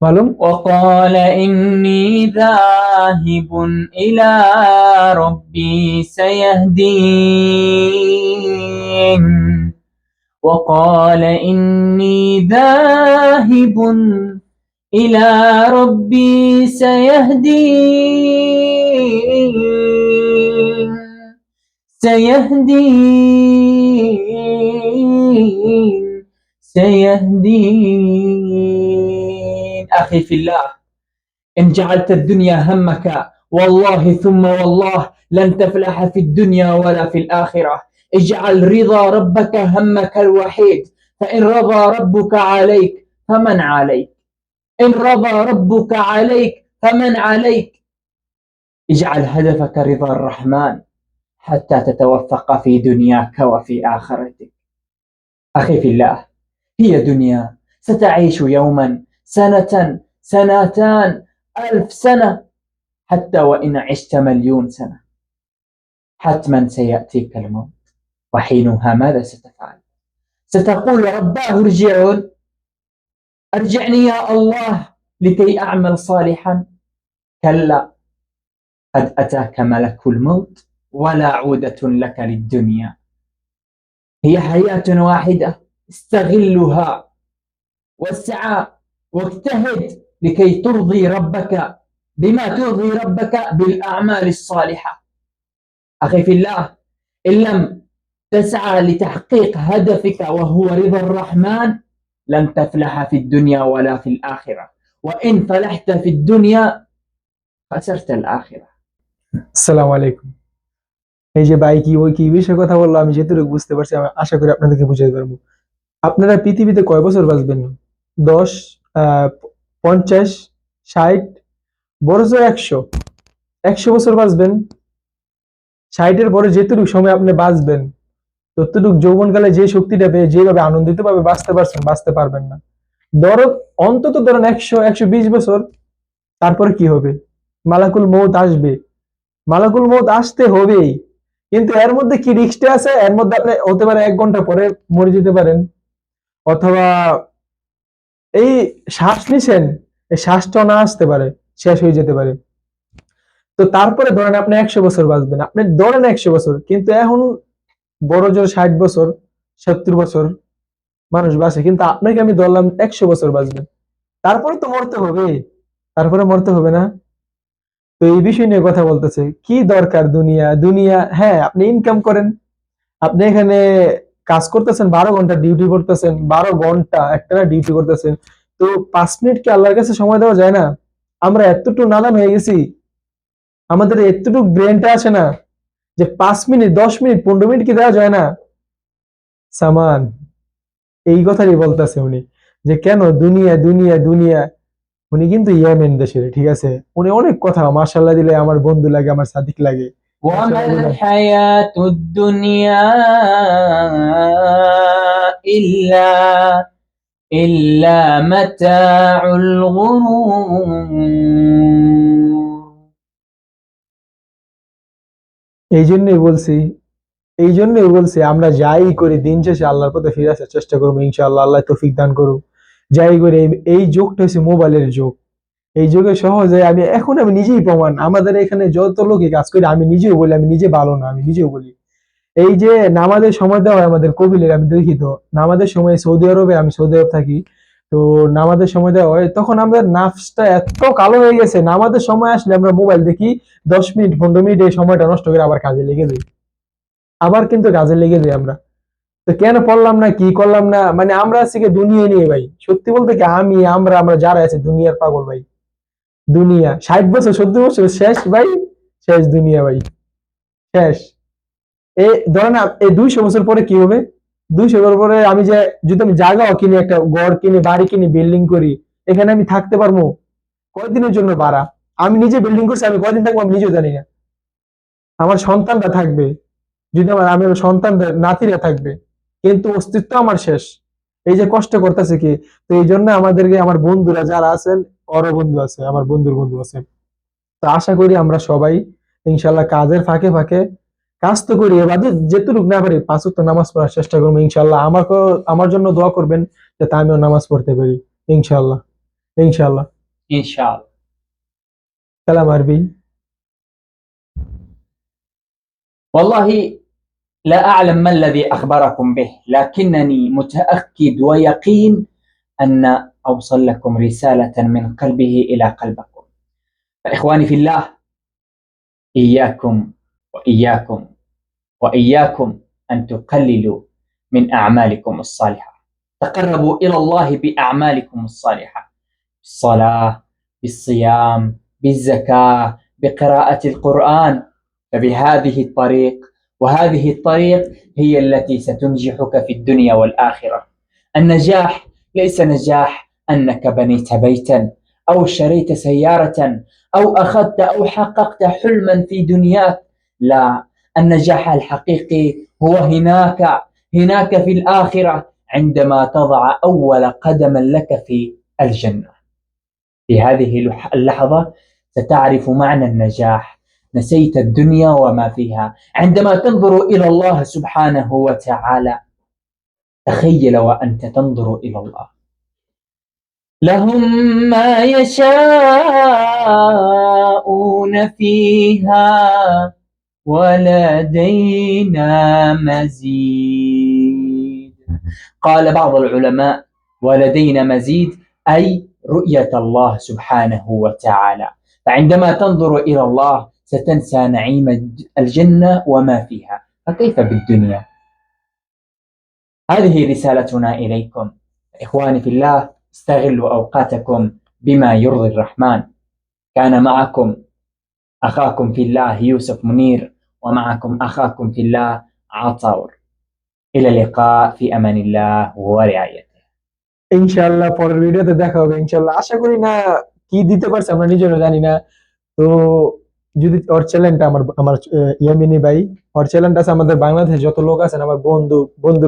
মালুম। وقال إني ذاهب إلى ربي سيهدين وقال إني ذاهب إلى ربي سيهدين سيهدين سيهدين أخي في الله، إن جعلت الدنيا همك والله ثم والله لن تفلح في الدنيا ولا في الآخرة. اجعل رضا ربك همك الوحيد، فإن رضى ربك عليك فمن عليك، إن رضى ربك عليك فمن عليك. اجعل هدفك رضا الرحمن حتى تتوفق في دنياك وفي آخرتك. أخي في الله، هي دنيا ستعيش يوما، سنة، سنتان، 1000 سنة، حتى وإن عشت 1,000,000 سنة حتما سيأتيك الموت، وحينها ماذا ستفعل؟ ستقول رباه ارجعون، أرجعني يا الله لكي أعمل صالحا. كلا، قد أتاك ملك الموت ولا عودة لك للدنيا. هي حياة واحدة، استغلها واسعى واجتهد لكي ترضي ربك بما ترضي ربك بالأعمال الصالحة. أخي في الله، إن لم تسعى لتحقيق هدفك وهو رضا الرحمن لن تفلح في الدنيا ولا في الآخرة، وإن فلحت في الدنيا خسرت الآخرة. আসসালামু আলাইকুম। এই যে ভাই কি বিষয়ে কথা বললো, আমি যেটুকু বুঝতে পারছি, আমি আশা করি আপনাদেরকে বুঝাতে পারবো। আপনারা পৃথিবীতে কয় বছর বাঁচবেন? 10, 50, 60, বড় জোর 100 বছর বাঁচবেন। 60-এর পরে যেটুকু সময় আপনি বাঁচবেন, ততটুকু যৌবনকালে যে শক্তিটা পেয়ে যেভাবে আনন্দিত ভাবে বাঁচতে পারছেন, বাঁচতে পারবেন না। ধরো অন্তত ধরেন 100-120 বছর, তারপরে কি হবে? মালাকুল মৌত আসবে। মালাকুল মৌত আসতে হবেই, কিন্তু এর মধ্যে কি রিস্কটা আছে? এর মধ্যে আপনি হতে পারে 1 ঘন্টা পরে মরে যেতে পারেন, অথবা এই শ্বাস নিছেন, এই শ্বাসটা না আসতে পারে, শেষ হয়ে যেতে পারে। তো তারপরে ধরেন আপনি 100 বছর বাঁচবেন, আপনি ধরেন 100 বছর, কিন্তু এখন বড় জোর 60 বছর, 70 বছর মানুষ বাঁচে, কিন্তু আপনাকে আমি ধরলাম 100 বছর বাঁচবেন। তারপরে তো মরতে হবে, তারপরে মরতে হবে না? তো এই বিষয় নিয়ে কথা বলতেছে, কি দরকার দুনিয়া দুনিয়া। হ্যাঁ, আপনি ইনকাম করেন, আপনি এখানে কাজ করতেছেন, 12 ঘন্টা ডিউটি করতেছেন, 12 ঘন্টা একটানা ডিউটি করতেছেন, তো 5 মিনিট কি আল্লাহর কাছে সময় দেওয়া যায় না? আমরা এতটুকু নাদান হয়ে গেছি, আমাদের এতটুকু ব্রেনটা আছে না যে 5 মিনিট, 10 মিনিট, 15 মিনিট কি দেওয়া যায় না? সামান এই কথাই বলতেছে উনি, যে কেন দুনিয়া দুনিয়া দুনিয়া। উনি কিন্তু ইয়েমেন দেশের, ঠিক আছে? উনি অনেক কথা মাশাআল্লাহ দিলে আমার বন্ধু লাগে, আমার সাদিক লাগে। وما মাশাআল্লাহ দিলে الحياة الدنيا إلا متاع الغرور। এই জন্যই বলছি, এই জন্যই বলছি আমরা যাই করি দিন শেষে আল্লাহর পথে ফিরে আসার চেষ্টা করবো ইনশাআল্লাহ। আল্লাহ তৌফিক দান করুক। যাই করি এই যুগটা হচ্ছে মোবাইলের যুগ। এই যুগে সহজে আমি নিজেই প্রমাণ, আমাদের এখানে যত লোকই কাজ করি, আমি নিজেও বলি আমি নিজে ভালো না, আমি নিজেও বলি। এই যে নামাজের সময় দেওয়া হয় আমাদের কবিলের, আমি দেখি তো নামাজের সময় সৌদি আরবে, আমি সৌদি আরব থাকি, তো নামাজের সময় দেওয়া হয়, তখন আমাদের নাফসটা এত কালো হয়ে গেছে, নামাজের সময় আসলে আমরা মোবাইল দেখি, 10 মিনিট 15 মিনিট এই সময়টা নষ্ট করে আবার কাজে লেগে যাই, আবার কিন্তু কাজে লেগে যাই আমরা। তো কেন পড়লাম না, কি করলাম না, মানে আমরা আছি কি দুনিয়া নিয়ে ভাই। সত্যি বলতে কি আমরা যারা আছে দুনিয়ার পাগল ভাই। দুনিয়া 60 বছর 70 বছর শেষ ভাই, শেষ দুনিয়া ভাই, শেষ। এই ধরেন এই 200 বছর পরে কি হবে? 200 বছর পরে আমি যে, যদি আমি জায়গাও কিনি, একটা ঘর কিনি, বাড়ি কিনি, বিল্ডিং করি, এখানে আমি থাকতে পারবো কয়দিনের জন্য ভাড়া? আমি নিজে বিল্ডিং করছি, আমি কয়দিন থাকবো আমি নিজেও জানি না। আমার সন্তানরা থাকবে, যদি আমার সন্তান নাতিরা থাকবে, কিন্তু অস্তিত্ব আমার শেষ। এই যে কষ্ট করতেছে কি? তো এই জন্য আমাদেরকে, আমার বন্ধুরা যারা আছেন, ওরও বন্ধু আছে, আমার বন্ধুর বন্ধু আছে, তো আশা করি আমরা সবাই ইনশাল্লাহ কাজের ফাঁকে ফাঁকে কাজ তো করি, এবার যেটুকু না পারি 5 ওয়াক্ত নামাজ পড়ার চেষ্টা করবো ইনশাল্লাহ। আমার জন্য দোয়া করবেন যাতে আমিও নামাজ পড়তে পারি ইনশাল্লাহ। ইনশাআল্লাহ। إن شاء الله. কালাম আরবি। والله لا أعلم ما الذي أخبركم به، لكنني متأكد ويقين أن أوصل لكم رسالة من قلبه إلى قلبكم. فإخواني في الله، إياكم وإياكم وإياكم أن تقللوا من أعمالكم الصالحة. تقربوا إلى الله بأعمالكم الصالحة، بالصلاة، بالصيام، بالزكاة، بقراءة القرآن. فبهذه الطريق، وهذه الطريق هي التي ستنجحك في الدنيا والآخرة. النجاح ليس نجاح أنك بنيت بيتا أو اشتريت سيارة أو أخذت أو حققت حلما في دنياك. لا، النجاح الحقيقي هو هناك في الآخرة، عندما تضع أول قدم لك في الجنة. في هذه اللحظة ستعرف معنى النجاح، نسيت الدنيا وما فيها. عندما تنظر إلى الله سبحانه وتعالى، تخيل وأنت تنظر إلى الله، لهم ما يشاءون فيها ولدينا مزيد. قال بعض العلماء: ولدينا مزيد، أي رؤية الله سبحانه وتعالى. فعندما تنظر إلى الله ستنسى نعيم الجنة وما فيها، فكيف بالدنيا؟ هذه رسالتنا إليكم. إخواني في الله، استغلوا أوقاتكم بما يرضي الرحمن. كان معكم أخاكم في الله يوسف منير، ومعكم أخاكم في الله عطاور. إلى اللقاء في أمان الله ورعايته. ইনশাআল্লাহ পরের ভিডিওতে দেখা হবে ইনশাআল্লাহ। আশা করি না কি দিতে পারছে আমরা নিজেরও জানি না। তো যদি ওর চ্যানেলটা আমার আমার ইয়ামিনী ভাই, ওর চ্যানেলটা আছে, আমাদের বাংলাদেশে যত লোক আছেন আমার বন্ধুর বন্ধু